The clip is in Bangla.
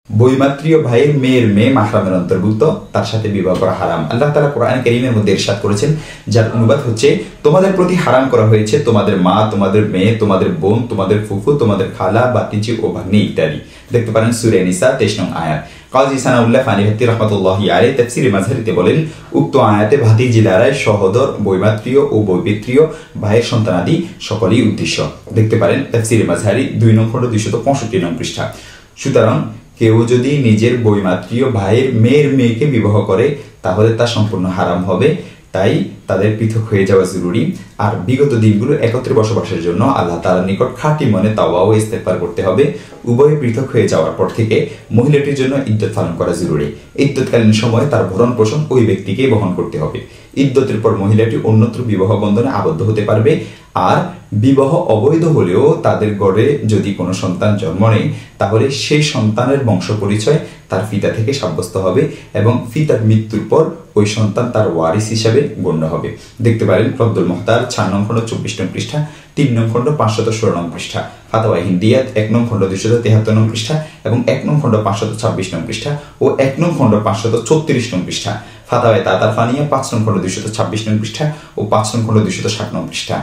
বৈমাত্রীয় ভাইয়ের মেয়ের মেয়ে মাহরামের অন্তর্ভুক্ত, তার সাথে বিবাহ করা হারাম। আল্লাহ তাআলা কোরআন কারীমের মধ্যে ইরশাদ করেছেন, যার অনুবাদ হচ্ছে, তোমাদের প্রতি হারাম করা হয়েছে তোমাদের মা, তোমাদের মেয়ে, তোমাদের বোন, তোমাদের ফুফু, তোমাদের খালা, ভাতিজি ও ভাগ্নি ইত্যাদি। দেখতে পারেন সূরা নিসা 23 নং আয়াত। কাজী সানাউল্লাহ ফানিহাত্তি রাহমাতুল্লাহি আলাইহি তাফসীরে মাযহারিতে বলেন, উক্ত আয়াতে ভাতিজি দ্বারাই সহোদর, বৈমাত্রীয় ও বৈপিত্রীয় ভাইয়ের সন্তানাদি সকলেই উদ্দেশ্য। দেখতে পারেন তাফসীরে মাযহারি 2 নং খণ্ড 265 নং পৃষ্ঠা। সুতরাং কেউ যদি নিজের বৈমাত্রীয় ভাইয়ের মেয়ের মেয়েকে বিবাহ করে তাহলে তা সম্পূর্ণ হারাম হবে। তাই তাদের পৃথক হয়ে যাওয়া জরুরি। আর বিগত দিনগুলো একত্রে বসবাসের জন্য আল্লাহ তাআলার নিকট খাঁটি মনে তাওবা ও ইস্তেগফার করতে হবে। উভয়ে পৃথক হয়ে যাওয়ার পর থেকে মহিলাটির জন্য ইদ্যত পালন করা জরুরি। ইদ্যতকালীন সময়ে তার ভরণ পোষণ ওই ব্যক্তিকেই বহন করতে হবে। ইদ্যতের পর মহিলাটি অন্যত্র বিবাহ বন্ধনে আবদ্ধ হতে পারবে। আর বিবাহ অবৈধ হলেও তাদের গড়ে যদি কোনো সন্তান জন্ম নেয় তাহলে সেই সন্তানের বংশ পরিচয় তার পিতা থেকে সাব্যস্ত হবে এবং পিতার মৃত্যুর পর ওই সন্তান তার ওয়ারিস হিসাবে গণ্য হবে। দেখতে পারেন রদ্দুল মুখতার 4 নং খণ্ড 24 নং পৃষ্ঠা, 3 নং খণ্ড 516 নং পৃষ্ঠা, ফাতাওয়া হিন্দিয়াত 1 নং খণ্ড 273 নং পৃষ্ঠা এবং 1 নং খণ্ড 526 নং পৃষ্ঠা ও 1 নং খণ্ড 534 নং পৃষ্ঠা, ফাতাওয়া তাতার ফানিয়া 5 নং খণ্ড 226 নং পৃষ্ঠা ও 5 নং খণ্ড 260 নং পৃষ্ঠা।